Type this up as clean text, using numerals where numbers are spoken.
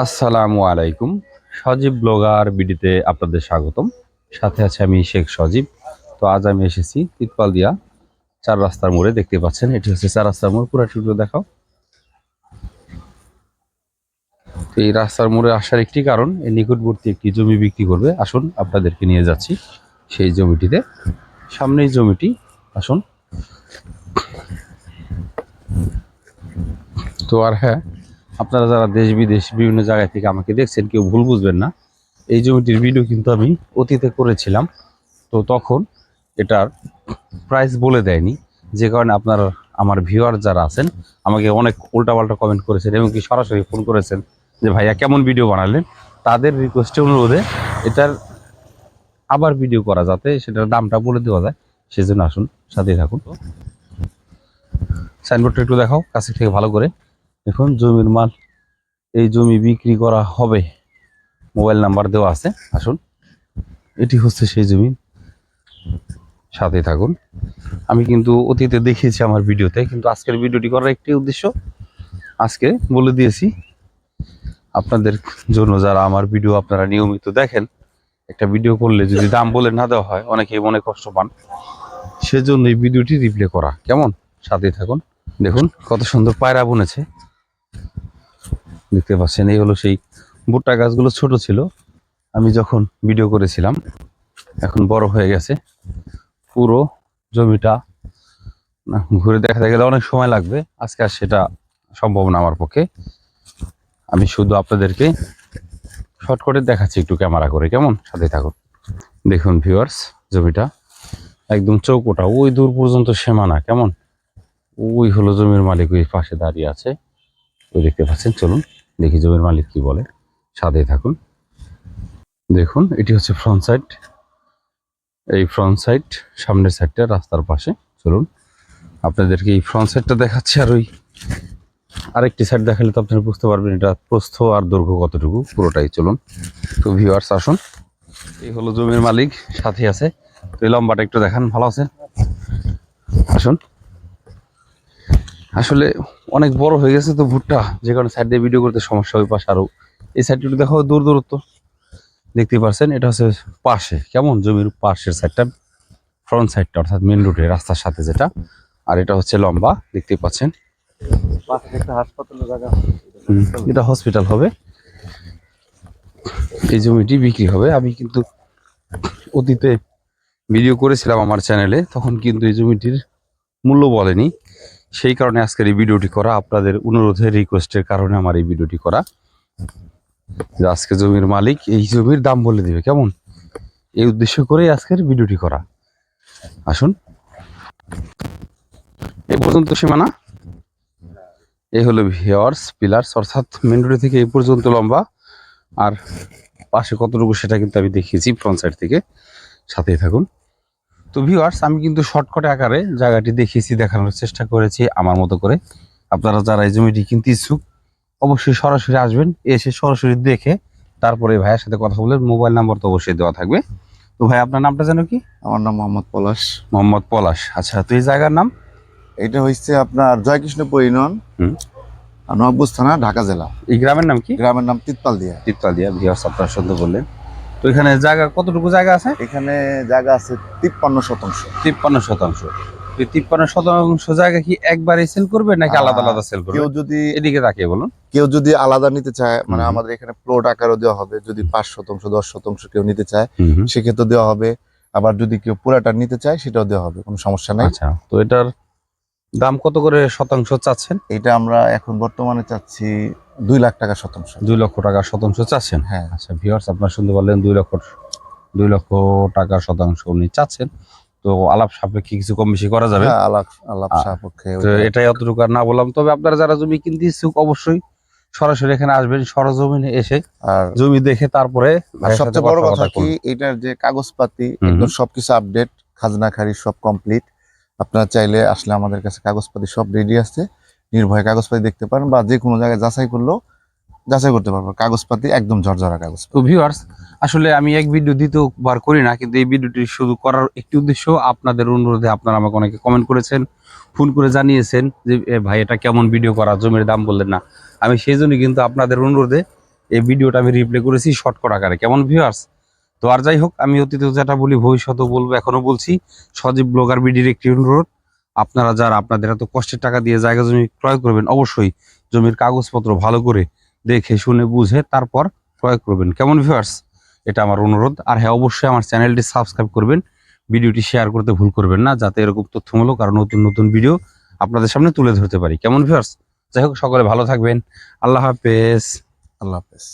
আসসালামু আলাইকুম। সজীব ব্লগার বিডিতে আপনাদের স্বাগতম। সাথে আছে আমি শেখ সজীব। তো আজ আমি এসেছি তিতপালদিয়া চার রাস্তার মোড়ে। দেখতে পাচ্ছেন এটি হচ্ছে চার রাস্তার মোড়। পুরো টুকরো দেখাও। তো এই রাস্তার মোড়ে আসার একটি কারণ, এই নিকটবর্তী একটি জমি বিক্রি করবে। আসুন আপনাদেরকে নিয়ে যাচ্ছি সেই জমিটিতে। সামনেই জমিটি, আসুন। তো আর হ্যাঁ, আপনারা যারা দেশ বিদেশ বিভিন্ন জায়গা থেকে আমাকে দেখছেন, কেউ ভুল বুঝবেন না। এই জমিটির ভিডিও কিন্তু আমি অতীতে করেছিলাম। তো তখন এটার প্রাইস বলে দেয়নি, যে কারণে আপনার আমার ভিউয়ার যারা আছেন আমাকে অনেক উল্টাপাল্টা কমেন্ট করেছেন এবং কি সরাসরি ফোন করেছেন যে ভাইয়া কেমন ভিডিও বানালেন। তাদের রিকোয়েস্টে অনুরোধে এটার আবার ভিডিও করা, যাতে সেটার দামটা বলে দেওয়া যায়। সেজন্য আসুন, সাথেই থাকুন। সাইনবোর্ডটা একটু দেখাও কাছে থেকে ভালো করে। দেখুন জমির মাল, এই জমি বিক্রি করা হবে, মোবাইল নাম্বার দেওয়া আছে। আসুন, এটি হচ্ছে সেই জমি, সাথে থাকুন। আমি কিন্তু অতীতে দেখিয়েছি আমার ভিডিওতে, কিন্তু আজকের ভিডিওটি করার একটি উদ্দেশ্য আজকে বলে দিয়েছি আপনাদের জন্য। যারা আমার ভিডিও আপনারা নিয়মিত দেখেন, একটা ভিডিও করলে যদি দাম বলে না দেওয়া হয় অনেকেই মনে কষ্ট পান, সেজন্য এই ভিডিওটি রিপ্লে করা। কেমন, সাথে থাকুন। দেখুন কত সুন্দর পায়রা বুনেছে, দেখতে পাচ্ছেন। এই হলো সেই ভুট্টা গাছগুলো, ছোট ছিল আমি যখন ভিডিও করেছিলাম, এখন বড় হয়ে গেছে। পুরো জমিটা না ঘুরে দেখাতে গেলে অনেক সময় লাগবে, আজকে আর সেটা সম্ভব না আমার পক্ষে। আমি শুধু আপনাদেরকে শর্টকাটে দেখাচ্ছি একটু ক্যামেরা করে। কেমন, সাথে থাকুন। দেখুন ভিউয়ার্স, জমিটা একদম চৌকোটা, ওই দূর পর্যন্ত সীমানা। কেমন, ওই হলো জমির মালিক, ওই পাশে দাঁড়িয়ে আছে, ওই দেখতে পাচ্ছেন। চলুন দেখি জমির মালিক কি বলে, সাথে থাকুন। দেখুন এটি হচ্ছে ফ্রন্ট সাইড, এই ফ্রন্ট সাইড, সামনের সাইডটা রাস্তার পাশে। চলুন আপনাদেরকে এই ফ্রন্ট সাইডটা দেখাচ্ছি, আর ওই আরেকটি সাইড দেখালে তো আপনারা বুঝতে পারবেন এটা প্রস্থ আর দৈর্ঘ্য কতটুকু, পুরোটাই। চলুন তো ভিউয়ার্স আসুন, এই হলো জমির মালিক, সাথে আছে। তো এই লম্বাটা একটু দেখান, ভালো আছে। আসুন, আসলে অনেক বড় হয়ে গেছে তো ভুট্টা, যে কারণে সাইড দিয়ে ভিডিও করতে সমস্যা। ওই পাশে আরো এই সাইডটা একটু দেখো, দূর দূরত্ব দেখতে পাচ্ছেন। এটা হচ্ছে পাশে, কেমন, জমির পাশের সাইডটা, ফ্রন্ট সাইডটা, অর্থাৎ মেন রোডে রাস্তার সাথে যেটা। আর এটা হচ্ছে লম্বা, দেখতে পাচ্ছেন। এটা হসপিটাল হবে, এই জমিটি বিক্রি হবে। আমি কিন্তু অতীতে ভিডিও করেছিলাম আমার চ্যানেলে, তখন কিন্তু এই জমিটির মূল্য বলেনি। সেই কারণে আজকের এই ভিডিওটি করা, আপনাদের অনুরোধের রিকোয়েস্টের কারণে আমার এই ভিডিওটি করা, যে আজকে জমির মালিক এই জমির দাম বলে দিবে। কেমন, এই উদ্দেশ্য করেই আজকের ভিডিওটি করা। আসুন, এই পর্যন্ত সীমানা, এই হলো ভিউয়ার্স পিলার্স, অর্থাৎ মেন রোড থেকে এই পর্যন্ত লম্বা। আর পাশে কতটুকু সেটা কিন্তু আমি দেখিয়েছি ফ্রন্ট সাইড থেকে, সাথেই থাকুন। তো ভিউয়ার্স, আমি কিন্তু শর্টকাট আকারে জায়গাটি দেখিয়েছি, দেখানোর চেষ্টা করেছি আমার মতো করে। আপনারা যারা এই জমিটি কিনতে ইচ্ছুক, অবশ্যই সরাসরি আসবেন, এসে সরাসরি দেখে তারপরে ভাইয়ের সাথে কথা বলবেন। মোবাইল নাম্বার তো অবশ্যই দেওয়া থাকবে। তো ভাই, আপনার নামটা যেন কি? আমার নাম মোহাম্মদ পলাশ। মোহাম্মদ পলাশ, আচ্ছা। তো এই জায়গার নাম? এটা হচ্ছে আপনার জয়কৃষ্ণপুর ইউনিয়ন, নবাবগঞ্জ থানা, ঢাকা জেলা। এই গ্রামের নাম কি? গ্রামের নাম তিতপালদিয়া। তিতপালদিয়া। ভিউয়ার্স আপনারা শুনতে বললেন। তো এখানে জায়গা কতটুকু জায়গা আছে? এখানে জায়গা আছে 53 শতাংশ। 53 শতাংশ। এই 53 শতাংশ জায়গা কি একবারে সেল করবে নাকি আলাদা আলাদা সেল করবে? কেউ যদি এদিকে তাকিয়ে বলুন। কেউ যদি আলাদা নিতে চায়, মানে আমাদের এখানে প্লট আকারও দেওয়া হবে। যদি 5 শতাংশ 10 শতাংশ কেউ নিতে চায়, সেক্ষেত্রে দেওয়া হবে। আবার যদি কেউ পুরাটা নিতে চায়, সেটাও দেওয়া হবে, কোনো সমস্যা নাই। আচ্ছা, তো এটার দাম কত করে শতাংশ চাচ্ছেন? এটা আমরা এখন বর্তমানে চাচ্ছি 2 লাখ টাকা শতাংশ। 2 লক্ষ টাকা শতাংশ চাচ্ছেন? হ্যাঁ। আচ্ছা ভিউয়ার্স, আপনারা শুনতে পারলেন, 2 লক্ষ টাকা শতাংশ উনি চাচ্ছেন। তো আলাপ সাপেক্ষে কিছু কম বেশি করা যাবে। হ্যাঁ, আলাপ সাপেক্ষে। তো এটাই অতটুকু আর না বললাম। তবে আপনারা যারা জমি কিনতে ইচ্ছুক, অবশ্যই সরাসরি এখানে আসবেন, সরজমিনে এসে আর জমি দেখে তারপরে। সবচেয়ে বড় কথা কি, এটার যে কাগজপাতি একদম সবকিছু আপডেট, খাজনা খারিজ সব কমপ্লিট। আপনারা চাইলে আসলে আমাদের কাছে কাগজপাতি সব রেডি আছে, নির্ভয়ে কাগজপাতি দেখতে পারেন, বা যে কোনো জায়গায় যাচাই করতে পারবো। কাগজপাতি একদম ঝরঝরা কাগজ। তো ভিউয়ার্স, আসলে আমি এক ভিডিও দ্বিতীয়বার করি না, কিন্তু এই ভিডিওটি শুধু করার একটি উদ্দেশ্য, আপনাদের অনুরোধে আপনারা আমাকে অনেকে কমেন্ট করেছেন, ফোন করে জানিয়েছেন যে ভাই এটা কেমন ভিডিও করা, জমির দাম বললেন না। আমি সেই জন্যই কিন্তু আপনাদের অনুরোধে এই ভিডিওটা আমি রিপ্লে করেছি শর্টকাট আকারে। কেমন ভিউয়ার্স? তো আর যাই হোক, আমি অতীতে যেটা বলি ভবিষ্যতেও বলবো, এখনো বলছি, সজীব ব্লগার বিডির একটি অনুরোধ, আপনারা যারা আপনাদের এত কষ্টের টাকা দিয়ে জায়গা জমি ক্রয় করবেন, অবশ্যই জমির কাগজপত্র ভালো করে দেখে শুনে বুঝে তারপর ক্রয় করবেন। কেমন ভিউয়ার্স? এটা আমার অনুরোধ। আর হ্যাঁ, অবশ্যই আমার চ্যানেলটি সাবস্ক্রাইব করবেন, ভিডিওটি শেয়ার করতে ভুল করবেন না, যাতে এরকম তথ্যমূলক আর নতুন নতুন ভিডিও আপনাদের সামনে তুলে ধরতে পারি। কেমন ভিউয়ার্স? যাই হোক, সকলে ভালো থাকবেন। আল্লাহ হাফেজ। আল্লাহ হাফেজ।